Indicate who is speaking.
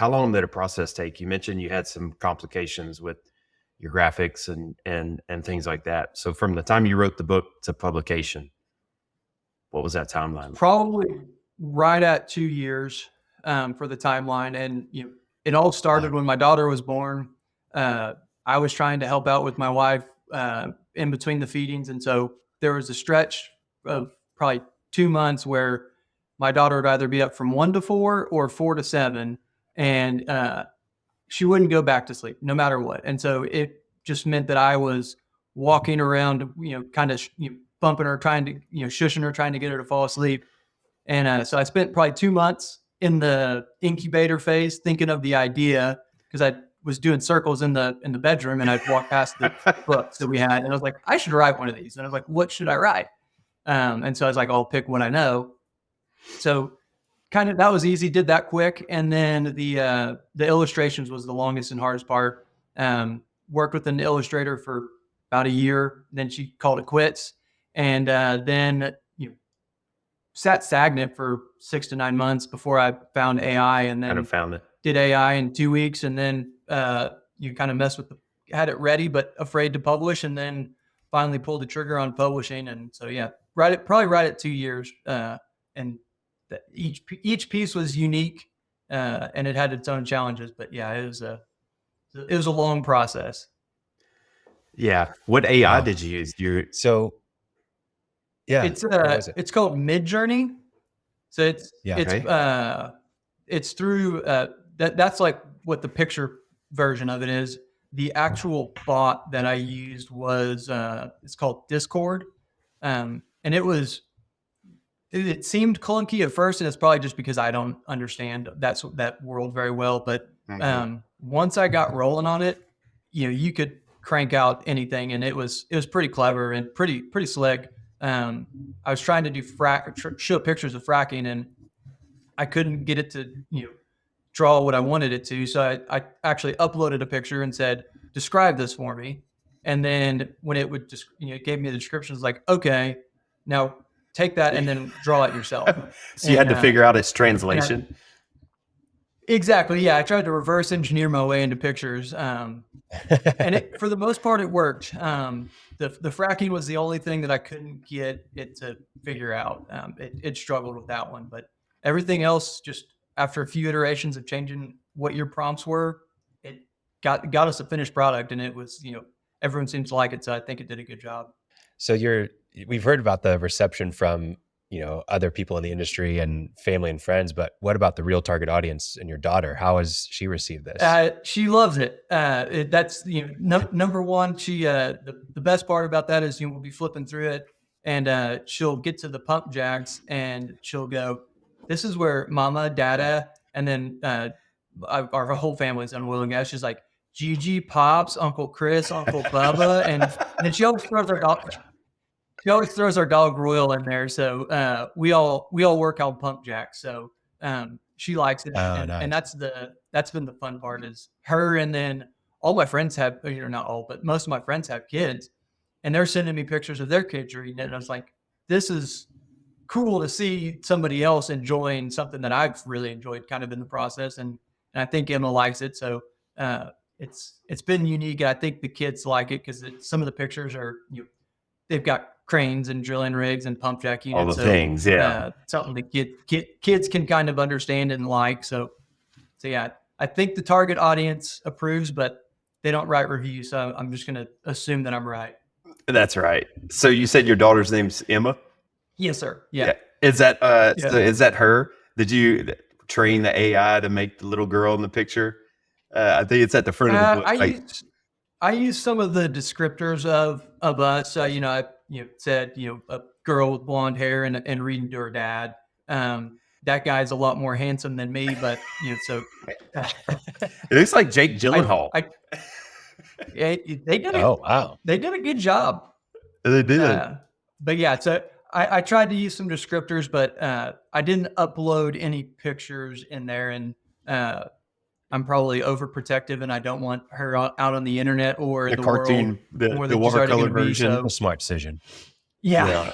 Speaker 1: how long did the process take? You mentioned you had some complications with your graphics and things like that. So from the time you wrote the book to publication, what was that timeline?
Speaker 2: Probably right at 2 years for the timeline. And it all started when my daughter was born. I was trying to help out with my wife in between the feedings. And so there was a stretch of probably 2 months where my daughter would either be up from 1 to 4 or 4 to 7. And she wouldn't go back to sleep no matter what. And so it just meant that I was walking around, kind of bumping her, trying to, shushing her, trying to get her to fall asleep. And so I spent probably 2 months in the incubator phase thinking of the idea, because I was doing circles in the bedroom, and I'd walk past the books that we had, and I was like, I should write one of these. And I was like, what should I write? And so I was like, I'll pick one I know. So kind of that was easy, did that quick. And then the illustrations was the longest and hardest part. Worked with an illustrator for about a year, then she called it quits. And then sat stagnant for 6 to 9 months before I found AI, and then
Speaker 1: Kind of found it.
Speaker 2: did AI in 2 weeks. And then you kind of mess with had it ready, but afraid to publish, and then finally pulled the trigger on publishing. And so, probably right at 2 years. And each piece was unique, and it had its own challenges, but it was a long process.
Speaker 1: Yeah. What AI did you use?
Speaker 2: It's called Midjourney. So it's through that's like what the picture version of it is. The actual bot that I used was it's called Discord, and it seemed clunky at first, and it's probably just because I don't understand that world very well. But once I got rolling on it, you could crank out anything, and it was pretty clever and pretty slick. I was trying to do show pictures of fracking, and I couldn't get it to draw what I wanted it to. So I actually uploaded a picture and said, describe this for me. And then when it would just it gave me the descriptions, like, okay, now take that and then draw it yourself.
Speaker 1: So you had to figure out its translation.
Speaker 2: Exactly. Yeah. I tried to reverse engineer my way into pictures. And for the most part, it worked. The fracking was the only thing that I couldn't get it to figure out. It struggled with that one, but everything else, just after a few iterations of changing what your prompts were, it got us a finished product, and it was, everyone seems to like it. So I think it did a good job.
Speaker 3: So we've heard about the reception from, other people in the industry and family and friends, but what about the real target audience and your daughter? How has she received this?
Speaker 2: She loves it. That's, number one. She, the best part about that is, we'll be flipping through it, and she'll get to the pump jacks, and she'll go, this is where Mama, Dada, and then our whole family's unwilling. She's like, Gigi, Pops, Uncle Chris, Uncle Bubba, and then she always throws our dog. She always throws our dog Royal in there. So we all work on pump jacks. So she likes it, and that's been the fun part, is her. And then all my friends have, not all, but most of my friends have kids, and they're sending me pictures of their kids reading it. And I was like, this is cool to see somebody else enjoying something that I've really enjoyed kind of in the process. And I think Emma likes it. So it's been unique. And I think the kids like it because some of the pictures are, they've got cranes and drilling rigs and pump jack units.
Speaker 1: All the things. Yeah.
Speaker 2: Something that kids can kind of understand and like. So I think the target audience approves, but they don't write reviews. So I'm just going to assume that I'm right.
Speaker 1: That's right. So you said your daughter's name's Emma?
Speaker 2: Yes, sir. Yeah.
Speaker 1: Is that so is that her? Did you train the AI to make the little girl in the picture? I think it's at the front of the book.
Speaker 2: I use some of the descriptors of us. I said a girl with blonde hair and reading to her dad. That guy's a lot more handsome than me, but so
Speaker 1: it looks like Jake Gyllenhaal.
Speaker 2: They did
Speaker 3: wow.
Speaker 2: They did a good job.
Speaker 1: They did.
Speaker 2: But so I tried to use some descriptors, but I didn't upload any pictures in there, and I'm probably overprotective, and I don't want her out on the internet or the
Speaker 1: cartoon,
Speaker 2: world,
Speaker 1: the watercolor version.
Speaker 3: A smart decision.
Speaker 2: Yeah.